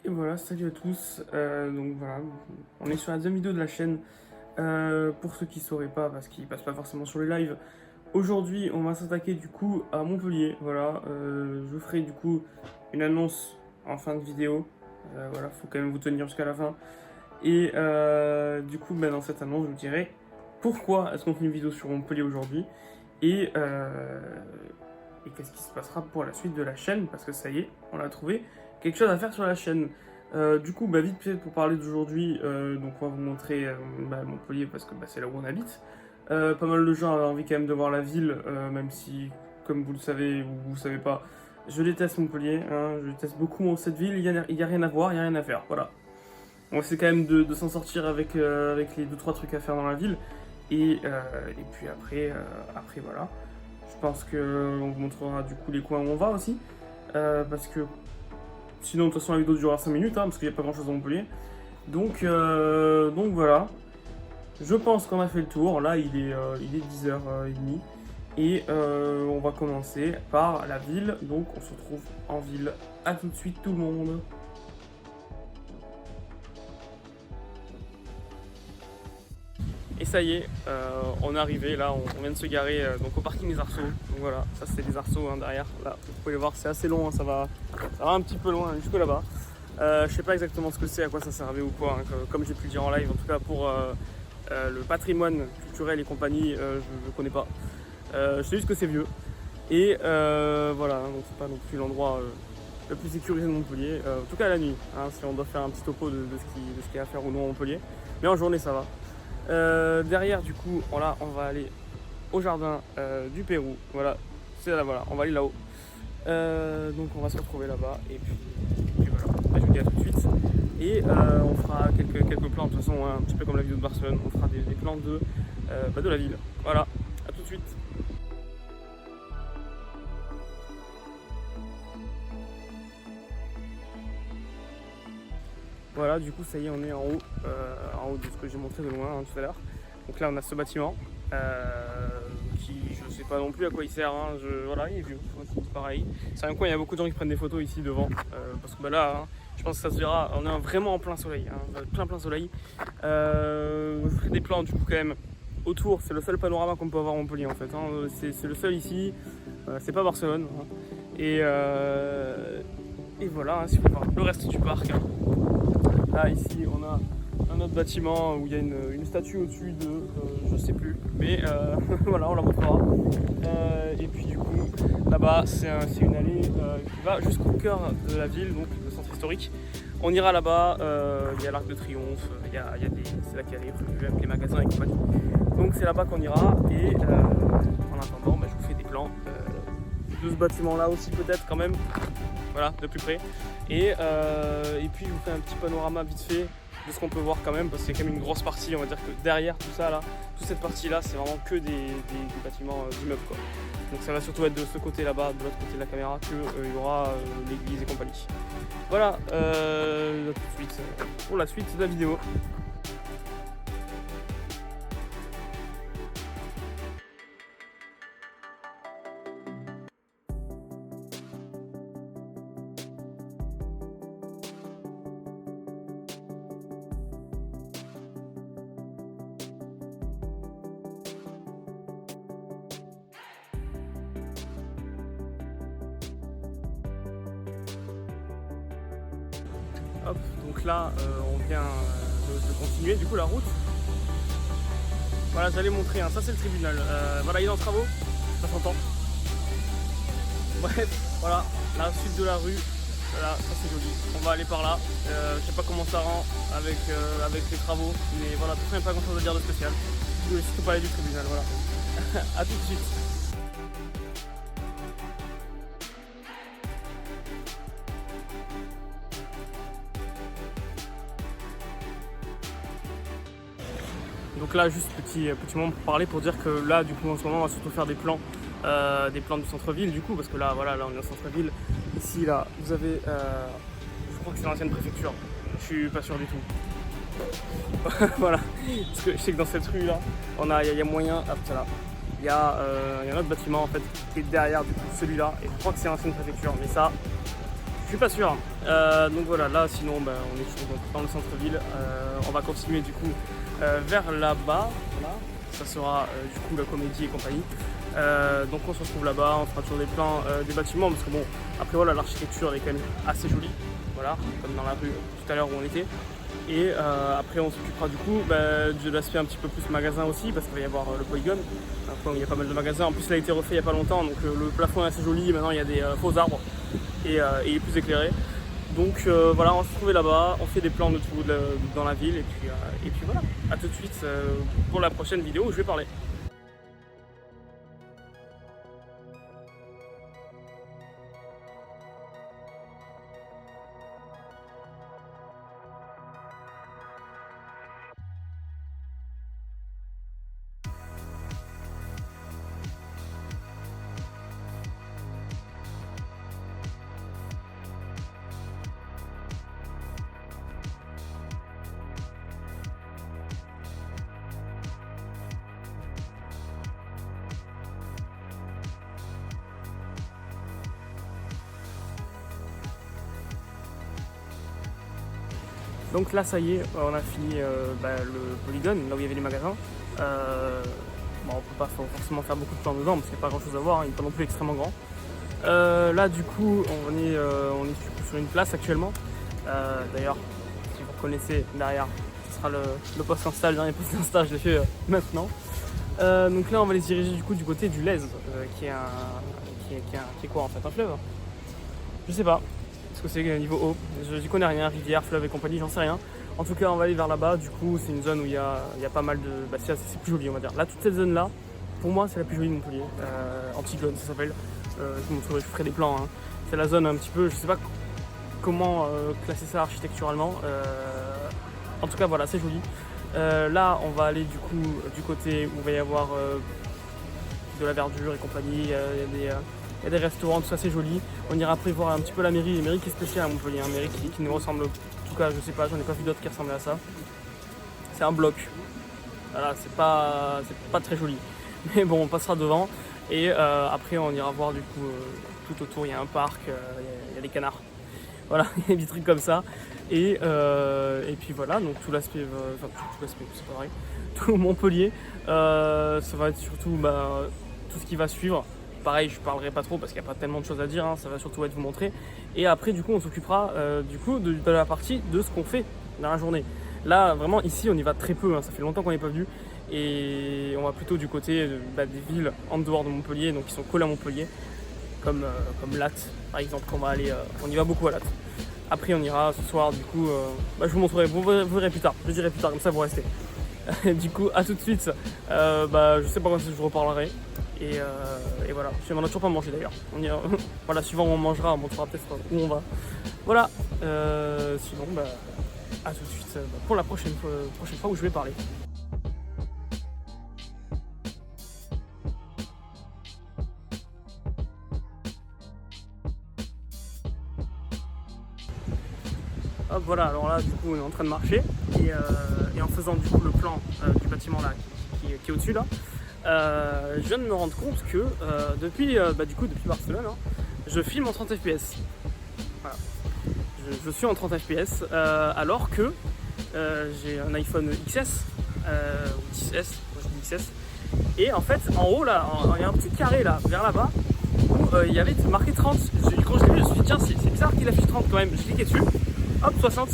Et voilà, salut à tous. Donc voilà, on est sur la deuxième vidéo de la chaîne. Pour ceux qui ne sauraient pas, parce qu'ils passent pas forcément sur les lives, aujourd'hui on va s'attaquer du coup à Montpellier. Voilà, je vous ferai du coup une annonce en fin de vidéo. Voilà, faut quand même vous tenir jusqu'à la fin. Et du coup, dans cette annonce, je vous dirai pourquoi est-ce qu'on fait une vidéo sur Montpellier aujourd'hui et qu'est-ce qui se passera pour la suite de la chaîne, parce que ça y est, on a trouvé quelque chose à faire sur la chaîne. Du coup, vite fait pour parler d'aujourd'hui, donc on va vous montrer Montpellier parce que c'est là où on habite. Pas mal de gens avaient envie quand même de voir la ville, même si, comme vous le savez ou vous ne savez pas, je déteste Montpellier, hein, je déteste beaucoup cette ville, il n'y a rien à voir, il n'y a rien à faire, voilà. On essaie quand même de s'en sortir avec les 2-3 trucs à faire dans la ville, et puis après voilà. Je pense qu'on vous montrera du coup les coins où on va aussi, parce que sinon de toute façon la vidéo durera 5 minutes, hein, parce qu'il n'y a pas grand chose à Montpellier. Donc voilà, je pense qu'on a fait le tour. Là il est 10h30 et on va commencer par la ville. Donc on se retrouve en ville. A tout de suite tout le monde. Et ça y est, on est arrivé, là on vient de se garer donc au parking des Arceaux. Donc voilà, ça c'est les Arceaux derrière, là vous pouvez les voir, c'est assez long, hein, ça va un petit peu loin jusque là-bas. Je sais pas exactement ce que c'est, à quoi ça servait ou quoi, hein, comme j'ai pu le dire en live, en tout cas pour le patrimoine culturel et compagnie, je connais pas. Je sais juste que c'est vieux. Et voilà, donc c'est pas non plus l'endroit le plus sécurisé de Montpellier, en tout cas la nuit, hein, si on doit faire un petit topo de ce qu'il y a à faire ou non à Montpellier. Mais en journée ça va. Derrière du coup voilà, on va aller au jardin du Pérou. Voilà, c'est là, voilà, on va aller là-haut. Donc on va se retrouver là-bas et puis voilà, je vous dis à tout de suite. Et on fera quelques plans, de toute façon hein, un petit peu comme la vidéo de Barcelone, on fera des plans de la ville. Voilà, à tout de suite. Voilà, du coup ça y est, on est en haut de ce que j'ai montré de loin hein, tout à l'heure. Donc là on a ce bâtiment qui je sais pas non plus à quoi il sert, hein. Voilà, il est vieux, c'est pareil. C'est un coin, il y a beaucoup de gens qui prennent des photos ici devant, parce que là, hein, je pense que ça se verra, on est vraiment en plein soleil, hein, plein soleil. Je ferai des plans du coup quand même autour, c'est le seul panorama qu'on peut avoir à Montpellier en fait, hein. C'est le seul ici, c'est pas Barcelone. Hein. Et voilà, hein, si vous voulez voir le reste du parc. Hein. Là, ici, on a un autre bâtiment où il y a une statue au-dessus de, je sais plus, mais voilà, on la montrera. Et puis du coup, là-bas, c'est une allée qui va jusqu'au cœur de la ville, donc le centre historique. On ira là-bas, il y a l'Arc de Triomphe, c'est là qu'il y a les magasins et compagnie. Donc c'est là-bas qu'on ira, et en attendant, je vous fais des plans de ce bâtiment-là aussi peut-être quand même. Voilà, de plus près. Et puis je vous fais un petit panorama vite fait de ce qu'on peut voir quand même, parce qu'il y a quand même une grosse partie, on va dire que derrière tout ça là, toute cette partie là, c'est vraiment que des bâtiments d'immeubles quoi. Donc ça va surtout être de ce côté là-bas, de l'autre côté de la caméra, qu'il y aura l'église et compagnie. Voilà, à tout de suite pour la suite de la vidéo. Hop, donc là on vient de continuer du coup la route. Voilà, j'allais montrer, hein, ça c'est le tribunal. Voilà, il est en travaux, ça s'entend. Bref, voilà, la suite de la rue, voilà, ça c'est joli. On va aller par là. Je sais pas comment ça rend avec les travaux, mais voilà, de toute façon il n'y a pas grand chose à dire de spécial. Je voulais surtout parler du tribunal, voilà. A tout de suite. Donc là, juste petit moment pour parler, pour dire que là, du coup, en ce moment, on va surtout faire des plans du centre-ville, du coup, parce que là, voilà, là, on est au centre-ville. Ici, là, vous avez, je crois que c'est l'ancienne préfecture. Je suis pas sûr du tout. Voilà, parce que je sais que dans cette rue-là, il y a moyen, hop, là, il y a un autre bâtiment en fait qui est derrière du coup celui-là, et je crois que c'est l'ancienne préfecture, mais ça, je suis pas sûr. Donc voilà, là sinon on est toujours dans le centre-ville. On va continuer du coup vers là-bas. Voilà. Ça sera du coup la comédie et compagnie. Donc on se retrouve là-bas, on fera toujours des plans des bâtiments parce que bon, après voilà, l'architecture elle est quand même assez jolie. Voilà, comme dans la rue tout à l'heure où on était. Et après on s'occupera du coup de l'aspect un petit peu plus magasin aussi parce qu'il va y avoir le polygone. Enfin, il y a pas mal de magasins. En plus il a été refait il n'y a pas longtemps donc le plafond est assez joli. Maintenant il y a des faux arbres et il est plus éclairé. Donc voilà, on va se retrouver là-bas, on fait des plans de tout dans la ville et puis voilà. A tout de suite pour la prochaine vidéo où je vais parler. Donc là ça y est, on a fini le polygone, là où il y avait les magasins. Bon, on peut pas forcément faire beaucoup de plans dedans parce qu'il n'y a pas grand chose à voir, hein, il n'est pas non plus extrêmement grand. Là du coup on est sur une place actuellement. D'ailleurs si vous reconnaissez derrière, ce sera le post Insta, le dernier post Insta, je l'ai fait maintenant. Donc là on va les diriger du coup du côté du Lez, qui est quoi en fait, un fleuve? Je sais pas. Ce que c'est niveau eau. Je connais rien, rivière, fleuve et compagnie, j'en sais rien. En tout cas, on va aller vers là-bas. Du coup, c'est une zone où il y a pas mal de. C'est plus joli, on va dire. Là, toute cette zone-là, pour moi, c'est la plus jolie de Montpellier. Antigone, ça s'appelle. Je ferai des plans. Hein. C'est la zone un petit peu. Je sais pas comment classer ça architecturalement. En tout cas, voilà, c'est joli. Là, on va aller du coup du côté où il va y avoir de la verdure et compagnie. Il y a des restaurants, tout ça c'est joli. On ira après voir un petit peu la mairie qui est spéciale à Montpellier, une mairie qui nous ressemble, en tout cas je sais pas, j'en ai pas vu d'autres qui ressemblaient à ça. C'est un bloc, voilà, c'est pas très joli. Mais bon, on passera devant et après on ira voir du coup tout autour, il y a un parc, il y a des canards. Voilà, il y a des trucs comme ça. Et puis voilà, donc tout l'aspect, tout l'aspect, c'est pas vrai, tout Montpellier, ça va être surtout tout ce qui va suivre. Pareil, je parlerai pas trop parce qu'il n'y a pas tellement de choses à dire, hein, ça va surtout être vous montrer. Et après, du coup, on s'occupera du coup de la partie de ce qu'on fait dans la journée. Là, vraiment, ici, on y va très peu, hein, ça fait longtemps qu'on n'est pas venu. Et on va plutôt du côté des villes en dehors de Montpellier, donc qui sont collées à Montpellier, comme Latte, par exemple. On y va beaucoup à Latte. Après, on ira ce soir, du coup, je vous montrerai, vous verrez plus tard, je dirai plus tard, comme ça vous restez. Du coup, à tout de suite. Je sais pas quand je vous reparlerai. Et voilà, on n'a toujours pas mangé d'ailleurs. Voilà, suivant où on mangera, on montrera peut-être où on va. Voilà, sinon, à tout de suite pour la prochaine fois où je vais parler. Hop, voilà, alors là, du coup, on est en train de marcher et en faisant du coup le plan du bâtiment là qui est au-dessus là. Je viens de me rendre compte que depuis Barcelone, hein, je filme en 30 fps. Voilà. Je suis en 30 fps alors que j'ai un iPhone XS ou 10S, moi je dis XS. Et en fait, en haut là, il y a un petit carré là, vers là-bas, où il y avait marqué 30. Quand je l'ai vu, je me suis dit tiens, c'est bizarre qu'il affiche 30 quand même. J'ai cliqué dessus, hop, 60.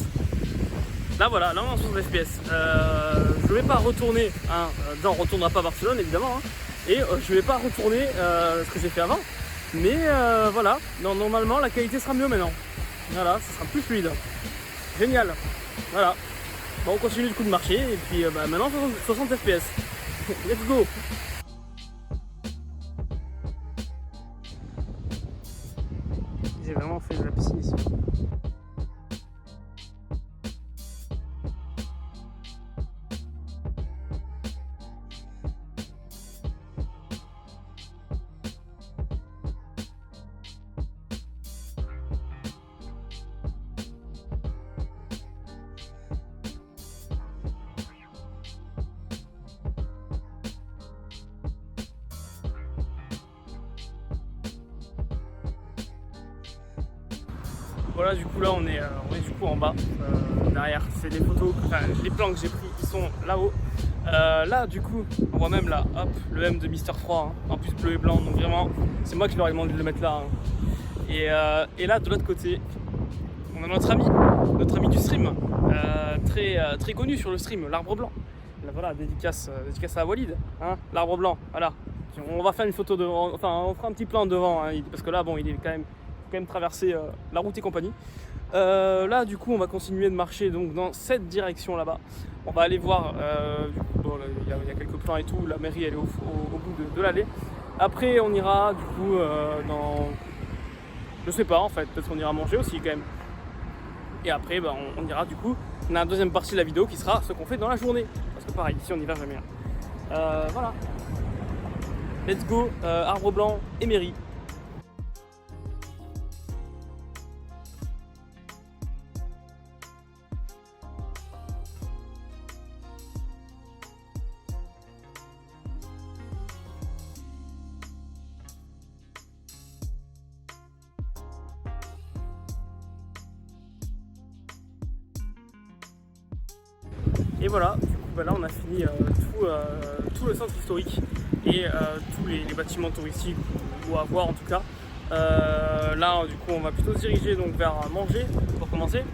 Là voilà, là on est en 60 fps. Je vais pas retourner, hein, on retournera pas à Barcelone évidemment, hein, et je vais pas retourner ce que j'ai fait avant. Mais voilà, normalement la qualité sera mieux maintenant. Voilà, ça sera plus fluide. Génial. Voilà. Bon, on continue du coup de marcher et puis maintenant 60 fps. Let's go. J'ai vraiment fait de la piscine ici. Voilà, du coup là on est du coup en bas, derrière, c'est les photos, enfin les plans que j'ai pris, ils sont là-haut. Là du coup, on voit même là, hop, le M de Mister 3, hein, en plus bleu et blanc, donc vraiment, c'est moi qui leur ai demandé de le mettre là. Hein. Et là, de l'autre côté, on a notre ami du stream, très connu sur le stream, l'Arbre Blanc. Là, voilà, dédicace à Walid, hein, l'Arbre Blanc, voilà. On va faire une photo devant, enfin on fera un petit plan devant, hein, parce que là bon, il est quand même traversé la route et compagnie. Là du coup on va continuer de marcher donc dans cette direction là-bas. On va aller voir, du coup bon, il y a quelques plans et tout, la mairie elle est au bout de l'allée. Après on ira du coup dans, je sais pas en fait, peut-être qu'on ira manger aussi quand même. Et après bah, on ira du coup dans la deuxième partie de la vidéo qui sera ce qu'on fait dans la journée. Parce que pareil, ici on n'y va jamais. Voilà. Let's go, Arbre Blanc et mairie. Et voilà, du coup bah là on a fini tout le centre historique et tous les bâtiments touristiques ou à voir en tout cas. Là du coup on va plutôt se diriger donc vers manger pour commencer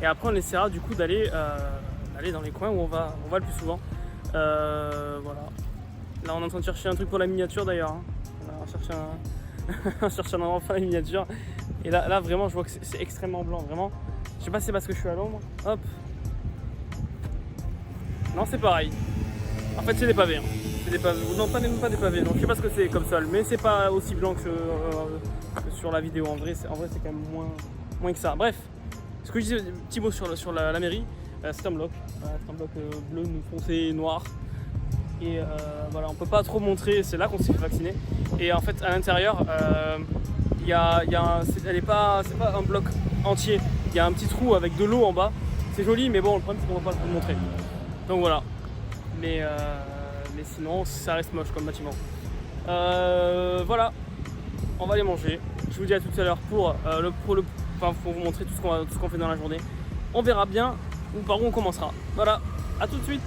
et après on essaiera du coup d'aller dans les coins où on va le plus souvent. Voilà. Là on est en train de chercher un truc pour la miniature d'ailleurs. Hein. On cherche on cherche un endroit pour la miniature. Et là vraiment je vois que c'est extrêmement blanc, vraiment. Je sais pas si c'est parce que je suis à l'ombre. Hop. Non, c'est pareil. En fait, c'est des pavés. Hein. C'est des pavés. Non, pas des pavés. Donc, je sais pas ce que c'est comme sol, mais c'est pas aussi blanc que sur la vidéo. En vrai, c'est quand même moins que ça. Bref, ce que je disais, petit mot sur la mairie. C'est un bloc. C'est un bloc bleu, foncé, noir. Et voilà, on peut pas trop montrer. C'est là qu'on s'est fait vacciner. Et en fait, à l'intérieur, c'est pas un bloc entier. Il y a un petit trou avec de l'eau en bas. C'est joli, mais bon, le problème c'est qu'on va pas le montrer. Donc voilà, mais sinon ça reste moche comme bâtiment. Voilà, on va aller manger. Je vous dis à tout à l'heure pour vous montrer tout ce qu'on fait dans la journée. On verra bien par où on commencera. Voilà, à tout de suite.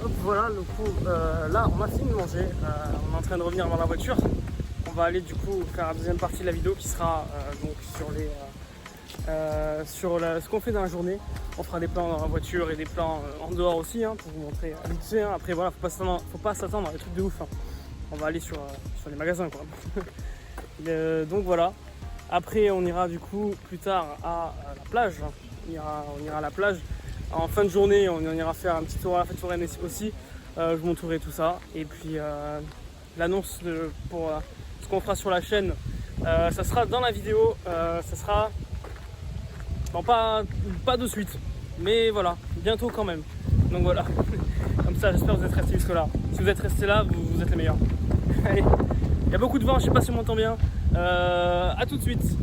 Hop, voilà, du coup, là on a fini de manger. On est en train de revenir dans la voiture. On va aller du coup faire la deuxième partie de la vidéo qui sera donc sur ce qu'on fait dans la journée. On fera des plans dans la voiture et des plans en dehors aussi hein, pour vous montrer vite fait. Hein. Après voilà, faut pas s'attendre à des trucs de ouf. Hein. On va aller sur les magasins quoi. Donc voilà. Après on ira du coup plus tard à la plage. Hein. On ira à la plage. En fin de journée on ira faire un petit tour à la fête foraine aussi. Je vous montrerai tout ça. Et puis l'annonce pour ce qu'on fera sur la chaîne, ça sera dans la vidéo. Ça sera... Non, pas de suite, mais voilà, bientôt quand même. Donc voilà, comme ça j'espère que vous êtes restés jusque là. Si vous êtes restés là, vous êtes les meilleurs. Allez, il y a beaucoup de vent, je sais pas si on m'entend bien. A tout de suite.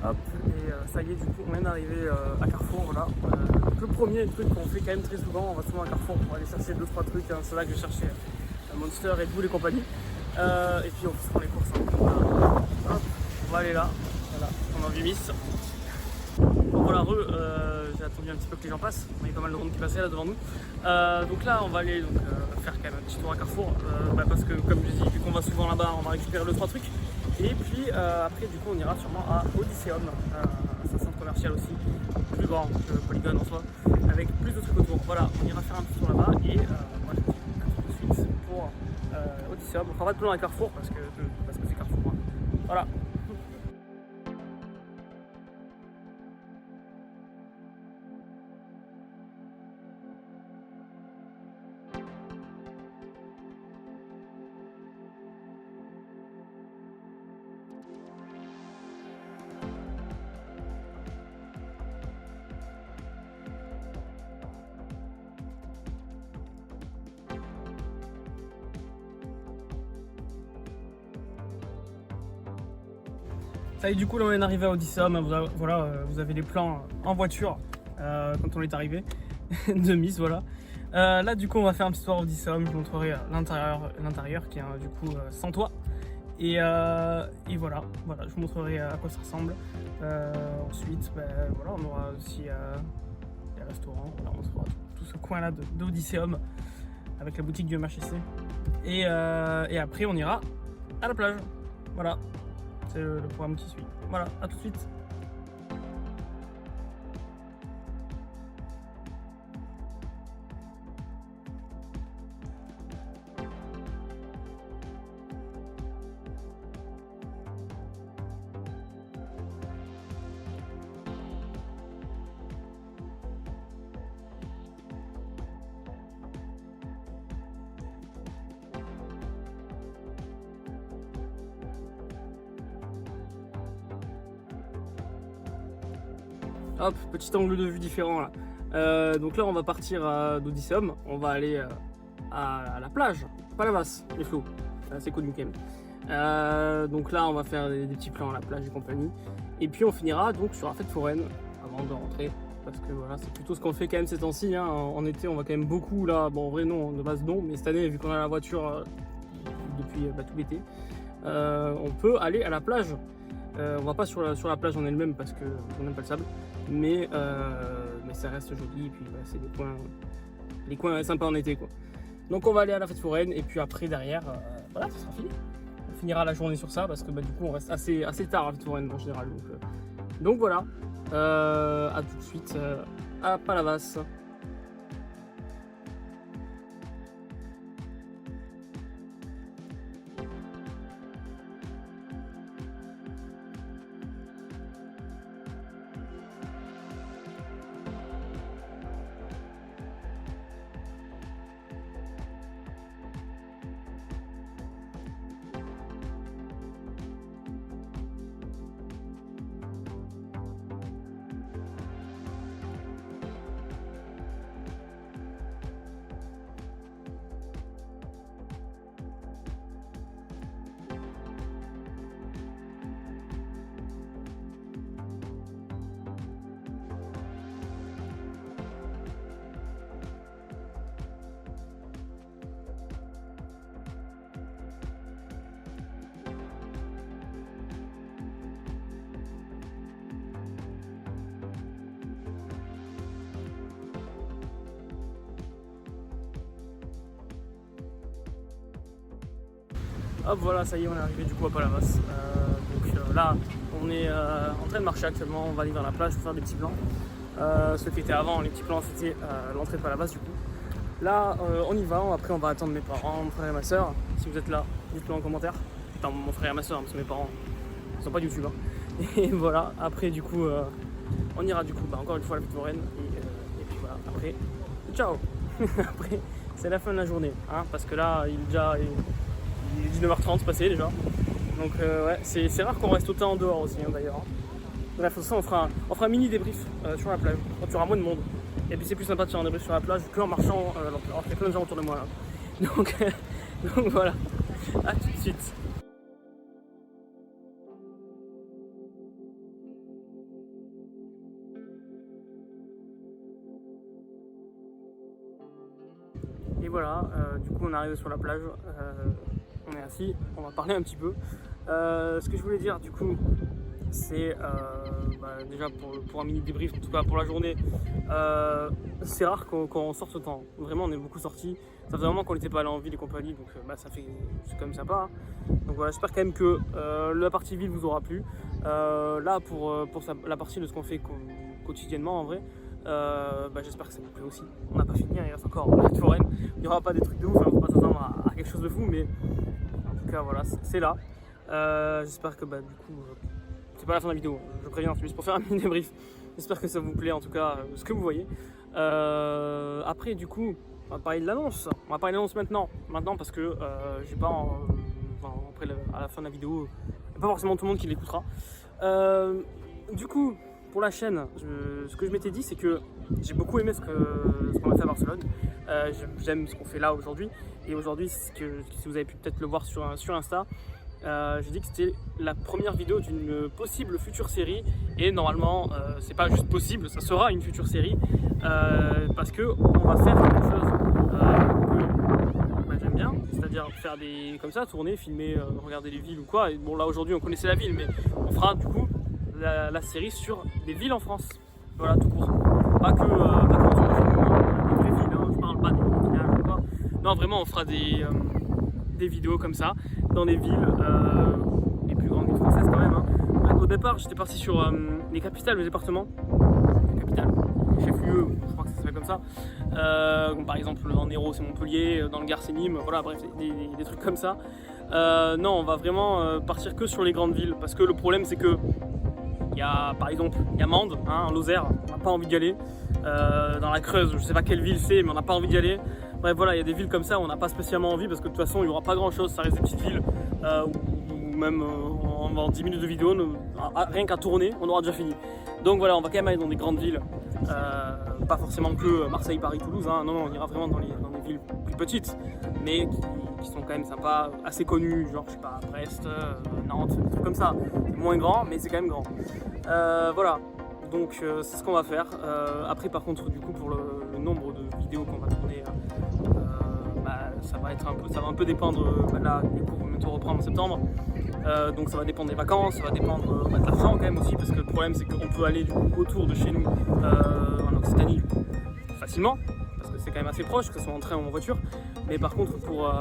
Hop, et ça y est, du coup, on vient d'arriver à Carrefour. Voilà. Le premier truc qu'on fait quand même très souvent, on va souvent à Carrefour pour aller chercher 2-3 trucs. Hein. C'est là que je cherchais Monster, Red Bull et compagnie. Et puis on se prend les courses. Hein. Hop, on va aller là. Voilà, on a vu Miss. Bon, voilà, j'ai attendu un petit peu que les gens passent. On a eu pas mal de monde qui passait là devant nous. Donc là, on va aller faire quand même un petit tour à Carrefour. Parce que, comme je dis, vu qu'on va souvent là-bas, on va récupérer 2-3 trucs. Et puis après du coup on ira sûrement à Odysseum, c'est un centre commercial aussi, plus grand que Polygone en soi, avec plus de trucs autour. Voilà, on ira faire un petit tour là-bas et moi je vous dis à tout de suite pour Odysseum. On fera pas de plan à Carrefour parce que c'est Carrefour. Hein. Voilà. Ça y est, du coup, là on est arrivé à Odysseum. Voilà, vous avez les plans en voiture quand on est arrivé de Mise, voilà. Là, du coup, on va faire un petit tour à Odysseum. Je vous montrerai l'intérieur qui est du coup sans toit. Et voilà, je vous montrerai à quoi ça ressemble. Ensuite, voilà, on aura aussi les restaurants. Là, on trouvera tout ce coin-là d'Odysseum avec la boutique du MHSC. Et après, on ira à la plage. Voilà, c'est le programme qui suit. Voilà, à tout de suite. Hop, petit angle de vue différent là. Donc là, on va partir d'Odysseum. On va aller à la plage, Palavas, les flots. C'est connu quand même. Donc là, on va faire des petits plans à la plage et compagnie. Et puis on finira donc sur la fête foraine avant de rentrer. Parce que voilà, c'est plutôt ce qu'on fait quand même ces temps-ci. Hein. En été, on va quand même beaucoup là. Bon, en vrai, non, de base, non. Mais cette année, vu qu'on a la voiture depuis tout l'été, on peut aller à la plage. On va pas sur la plage en elle-même parce qu'on n'aime pas le sable. Mais ça reste joli. Et puis voilà, c'est les coins sympas en été, quoi. Donc on va aller à la fête foraine. Et puis après, derrière, voilà, ça sera fini. On finira la journée sur ça parce que du coup, on reste assez tard à la fête foraine en général. Donc voilà. À tout de suite à Palavas. Hop, voilà, ça y est, on est arrivé du coup à Palavas. Donc là, on est en train de marcher actuellement. On va aller vers la plage pour faire des petits plans. Ce qui était avant, les petits plans, c'était l'entrée de Palavas du coup. Là, on y va. Après, on va attendre mes parents, mon frère et ma soeur. Si vous êtes là, dites-le en commentaire. Enfin, mon frère et ma soeur, parce que mes parents ne sont pas de YouTube. Hein. Et voilà, après, du coup, on ira du coup encore une fois à la fête foraine. Et puis voilà, après, ciao. Après, c'est la fin de la journée. Hein, parce que là, il est 19h30 passé déjà. Donc ouais, c'est rare qu'on reste autant en dehors aussi d'ailleurs. Bref, de toute façon, on fera un mini débrief sur la plage quand il y aura moins de monde. Et puis c'est plus sympa de faire un débrief sur la plage qu'en marchant alors qu'il y a plein de gens autour de moi là. Donc voilà, à tout de suite. Et voilà, du coup on est arrivé sur la plage. On est assis, on va parler un petit peu. Ce que je voulais dire du coup, c'est déjà pour un mini débrief, en tout cas pour la journée, c'est rare qu'on sorte autant. Vraiment, on est beaucoup sortis. Ça fait vraiment qu'on n'était pas allé en ville et compagnie, donc c'est quand même sympa. Hein. Donc voilà, j'espère quand même que la partie ville vous aura plu. Là, pour la partie de ce qu'on fait quotidiennement en vrai, j'espère que ça vous plaît aussi. On n'a pas fini, il reste encore la fête foraine. Il n'y aura pas des trucs de ouf, on ne va pas s'attendre à quelque chose de fou, mais en tout cas voilà, c'est là. J'espère que du coup, c'est pas la fin de la vidéo, je préviens, c'est juste pour faire un mini débrief. J'espère que ça vous plaît, en tout cas, ce que vous voyez. Après, du coup, on va parler de l'annonce. On va parler de l'annonce maintenant parce que j'ai pas, après à la fin de la vidéo, il n'y a pas forcément tout le monde qui l'écoutera. Du coup, pour la chaîne, ce que je m'étais dit, c'est que j'ai beaucoup aimé ce qu'on a fait à Barcelone. J'aime ce qu'on fait là aujourd'hui. Et aujourd'hui, si vous avez pu peut-être le voir sur Insta, j'ai dit que c'était la première vidéo d'une possible future série et normalement c'est pas juste possible, ça sera une future série parce que on va faire quelque chose que j'aime bien, c'est-à-dire faire des comme ça, tourner, filmer, regarder les villes ou quoi. Et bon là aujourd'hui on connaissait la ville, mais on fera du coup la série sur des villes en France, voilà tout court, pas que des vraies villes, hein. Je parle pas des villages ou quoi, non vraiment on fera des vidéos comme ça dans des villes, les plus grandes villes françaises quand même, hein. Au départ j'étais parti sur les capitales, les départements, les capitales, les chefs-lieux, je crois que ça s'appelle comme ça, comme par exemple dans l'Hérault c'est Montpellier, dans le Gard c'est Nîmes, voilà bref des trucs comme ça. Non on va vraiment partir que sur les grandes villes parce que le problème c'est que il y a par exemple Mende, hein, en Lozère, on n'a pas envie d'y aller, dans la Creuse, je sais pas quelle ville c'est mais on n'a pas envie d'y aller. Bref voilà, il y a des villes comme ça où on n'a pas spécialement envie parce que de toute façon il n'y aura pas grand chose, ça reste des petites villes où même en 10 minutes de vidéo, rien qu'à tourner, on aura déjà fini. Donc voilà, on va quand même aller dans des grandes villes, pas forcément que Marseille, Paris, Toulouse, hein. Non, on ira vraiment dans des villes plus petites, mais qui sont quand même sympas, assez connues, genre je sais pas, Brest, Nantes, des trucs comme ça. C'est moins grand, mais c'est quand même grand. Voilà. Donc c'est ce qu'on va faire. Après par contre du coup pour le nombre de vidéos qu'on va tourner, ça va un peu dépendre. Là les cours vont bientôt reprendre en septembre. Donc ça va dépendre des vacances, ça va dépendre de l'argent quand même aussi, parce que le problème c'est qu'on peut aller du coup autour de chez nous en Occitanie du coup, facilement, parce que c'est quand même assez proche, que ce soit en train ou en voiture. Mais par contre pour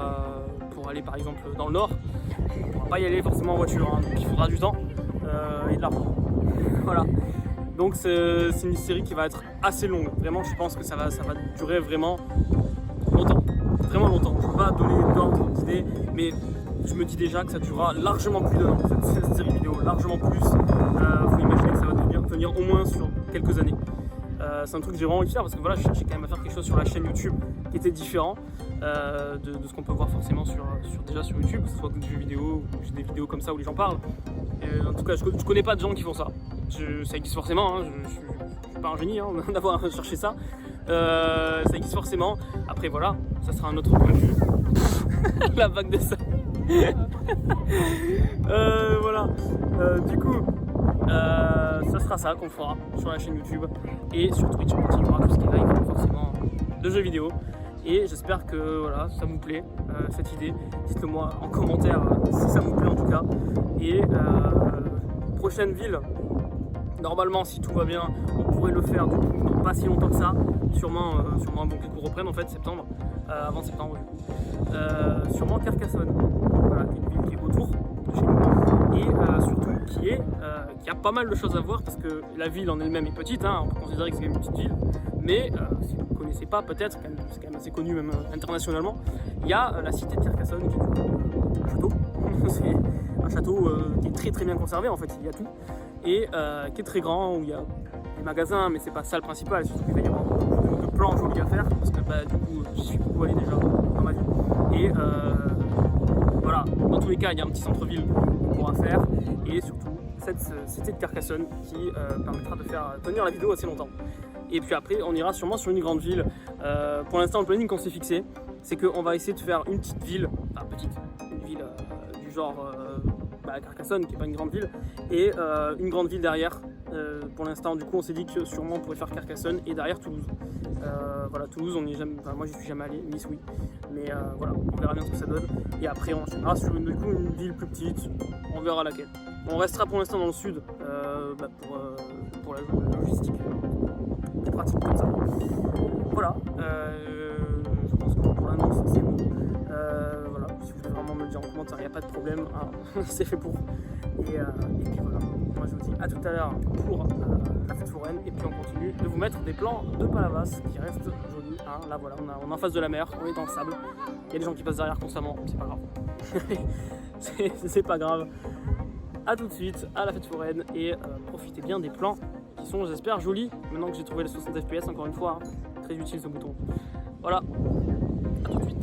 aller par exemple dans le nord, on ne pourra pas y aller forcément en voiture, hein, donc il faudra du temps et de l'argent. Voilà. Donc c'est une série qui va être assez longue. Vraiment, je pense que ça va durer vraiment longtemps. Vraiment longtemps. Je ne peux pas donner d'ordre d'idée, mais je me dis déjà que ça durera largement plus d'un an, cette série vidéo. Largement plus. Faut imaginer que ça va tenir au moins sur quelques années. C'est un truc que j'ai vraiment envie de faire parce que voilà, je cherchais quand même à faire quelque chose sur la chaîne YouTube qui était différent de ce qu'on peut voir forcément déjà sur YouTube, que ce soit des jeux vidéo ou des vidéos comme ça où les gens parlent. En tout cas, je connais pas de gens qui font ça. Ça existe forcément, hein, je suis pas un génie hein, d'avoir cherché ça. Ça existe forcément. Après voilà, ça sera un autre point de vue. La vague de ça. Voilà. Du coup, ça sera ça qu'on fera sur la chaîne YouTube et sur Twitch. On continuera tout ce qui est live forcément de jeux vidéo. Et j'espère que voilà, ça vous plaît cette idée. Dites-le moi en commentaire si ça vous plaît en tout cas. Et prochaine ville. Normalement, si tout va bien, on pourrait le faire du coup dans pas si longtemps que ça. Sûrement avant que les cours reprennent en fait, septembre, avant septembre du coup. Sûrement Carcassonne, voilà, qui est une ville qui est autour de chez nous. Et surtout qui a pas mal de choses à voir parce que la ville en elle-même est petite, hein, on peut considérer que c'est une petite ville. Mais si vous ne connaissez pas, peut-être, c'est quand même assez connu même internationalement, il y a la cité de Carcassonne qui est un château. C'est un château qui est très très bien conservé en fait, il y a tout. Et qui est très grand, où il y a des magasins, mais c'est pas ça le principal, surtout qu'il va y avoir beaucoup de plans jolis à faire, parce que du coup j'y suis beaucoup allé déjà dans ma vie. Et voilà, dans tous les cas il y a un petit centre-ville qu'on pourra faire, et surtout cette cité de Carcassonne qui permettra de faire tenir la vidéo assez longtemps. Et puis après on ira sûrement sur une grande ville. Pour l'instant le planning qu'on s'est fixé, c'est qu'on va essayer de faire une petite ville, enfin une ville du genre Carcassonne qui n'est pas une grande ville, et une grande ville derrière. Pour l'instant du coup on s'est dit que sûrement on pourrait faire Carcassonne et derrière Toulouse. Voilà, Toulouse on n'y est jamais, enfin, moi j'y suis jamais allé, Nice oui, mais voilà, on verra bien ce que ça donne. Et après on enchaînera sur une ville plus petite, on verra laquelle. On restera pour l'instant dans le sud pour la logistique, plus pratique comme ça. Voilà, je pense que pour l'annonce c'est bon. Voilà, si vous voulez vraiment me le dire en commentaire, il n'y a pas de problème, hein. C'est fait pour. Et puis voilà, moi je vous dis à tout à l'heure pour la fête foraine, et puis on continue de vous mettre des plans de Palavas qui restent jolis, hein. Là voilà, on est en face de la mer, on est dans le sable, il y a des gens qui passent derrière constamment, c'est pas grave. C'est pas grave. A tout de suite à la fête foraine, et profitez bien des plans qui sont, j'espère, jolis, maintenant que j'ai trouvé les 60 fps encore une fois, hein. Très utile ce bouton. Voilà, à tout de suite.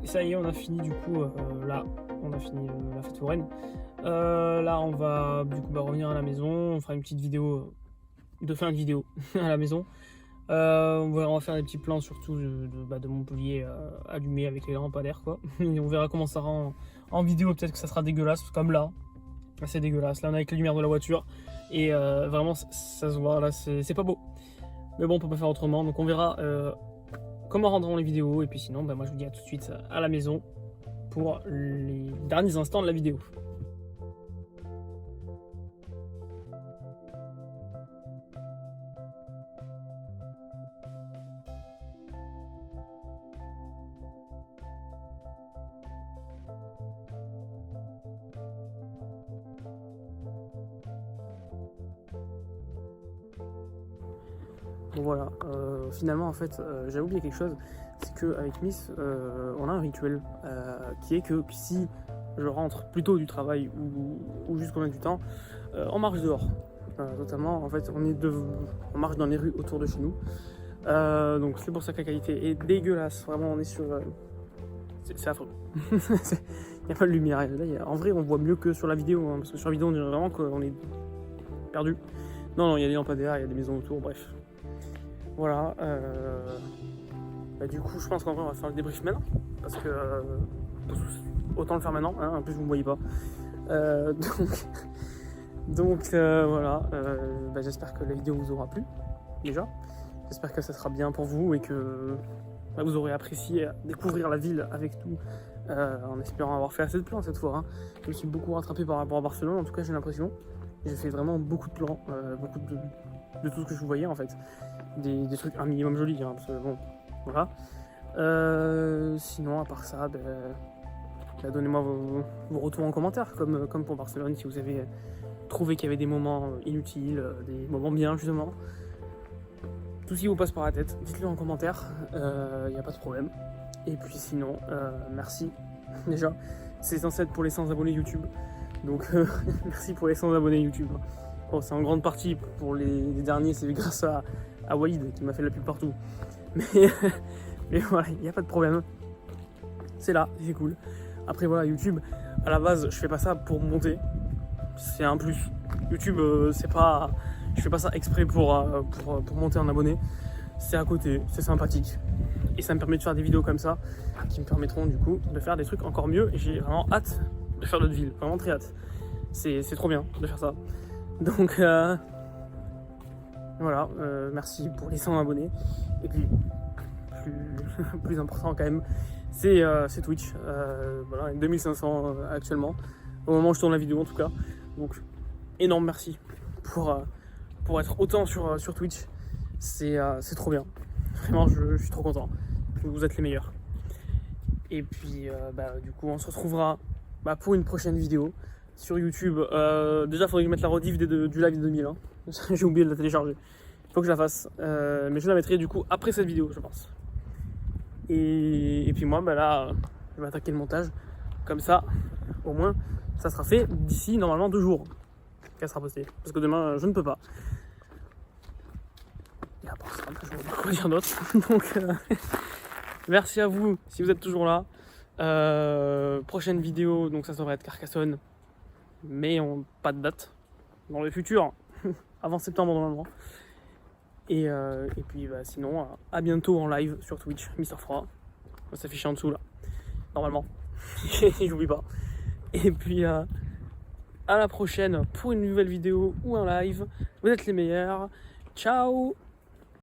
Et ça y est, on a fini du coup, là, on a fini la fête foraine. Là, on va du coup revenir à la maison, on fera une petite vidéo, de fin de vidéo à la maison. On va faire des petits plans surtout de Montpellier allumé avec les lampadaires quoi. Et on verra comment ça rend en vidéo, peut-être que ça sera dégueulasse, comme là. Là c'est dégueulasse, là on est avec les lumières de la voiture. Et vraiment ça se voit, là c'est pas beau. Mais bon, on peut pas faire autrement, donc on verra comment rendront les vidéos. Et puis sinon, moi je vous dis à tout de suite à la maison pour les derniers instants de la vidéo. Bon voilà, finalement en fait j'ai oublié quelque chose, c'est qu'avec Miss on a un rituel qui est que si je rentre plus tôt du travail ou juste combien du temps, on marche dehors. Notamment en fait on marche dans les rues autour de chez nous, donc c'est pour ça que la qualité est dégueulasse, vraiment on est sur... c'est affreux, il n'y a pas de lumière, là, en vrai on voit mieux que sur la vidéo, hein, parce que sur la vidéo on dirait vraiment qu'on est perdu. Non, il y a des lampadaires, il y a des maisons autour, bref. Voilà, du coup je pense qu'en vrai on va faire le débrief maintenant, parce que autant le faire maintenant, hein, en plus vous me voyez pas. Donc voilà, j'espère que la vidéo vous aura plu, déjà. J'espère que ça sera bien pour vous et que vous aurez apprécié découvrir la ville avec nous, en espérant avoir fait assez de plans cette fois. Hein. Je me suis beaucoup rattrapé par rapport à Barcelone, en tout cas j'ai l'impression. J'ai fait vraiment beaucoup de plans, beaucoup de tout ce que je vous voyais en fait. Des trucs un minimum jolis, hein, parce que bon, voilà. Sinon, à part ça, donnez-moi vos retours en commentaire, comme pour Barcelone, si vous avez trouvé qu'il y avait des moments inutiles, des moments bien justement. Tout ce qui vous passe par la tête, dites-le en commentaire, il n'y a pas de problème. Et puis sinon, merci déjà. C'est censé être pour les 100 abonnés YouTube, donc merci pour les 100 abonnés YouTube. Bon, c'est en grande partie pour les derniers, c'est grâce à Walid qui m'a fait la pub partout. Mais voilà, il n'y a pas de problème. C'est là, c'est cool. Après voilà, YouTube, à la base, je fais pas ça pour monter. C'est un plus. YouTube, c'est pas... Je fais pas ça exprès pour monter en abonnés. C'est à côté, c'est sympathique. Et ça me permet de faire des vidéos comme ça, qui me permettront du coup de faire des trucs encore mieux. Et j'ai vraiment hâte de faire d'autres vidéos, vraiment très hâte. C'est trop bien de faire ça. Donc voilà, merci pour les 100 abonnés. Et puis, plus important quand même, c'est Twitch. Voilà, 2500 actuellement, au moment où je tourne la vidéo en tout cas. Donc, énorme merci pour être autant sur Twitch. C'est trop bien. Vraiment, je suis trop content. Vous êtes les meilleurs. Et puis, du coup, on se retrouvera pour une prochaine vidéo sur YouTube. Déjà, il faudrait que je mette la rediff du live de 2000. Hein. J'ai oublié de la télécharger. Il faut que je la fasse. Mais je la mettrai du coup après cette vidéo, je pense. Et puis moi, là, je vais attaquer le montage. Comme ça, au moins, ça sera fait d'ici normalement 2 jours qu'elle sera postée. Parce que demain, je ne peux pas. Et après ça, je ne vais pas quoi dire d'autre. Donc, merci à vous si vous êtes toujours là. Prochaine vidéo, donc ça devrait être Carcassonne. Mais pas de date. Dans le futur, avant septembre normalement. Et puis sinon, à bientôt en live sur Twitch, Mister Froid. Ça s'affiche en dessous là, normalement. J'oublie pas. Et puis à la prochaine pour une nouvelle vidéo ou un live. Vous êtes les meilleurs. Ciao!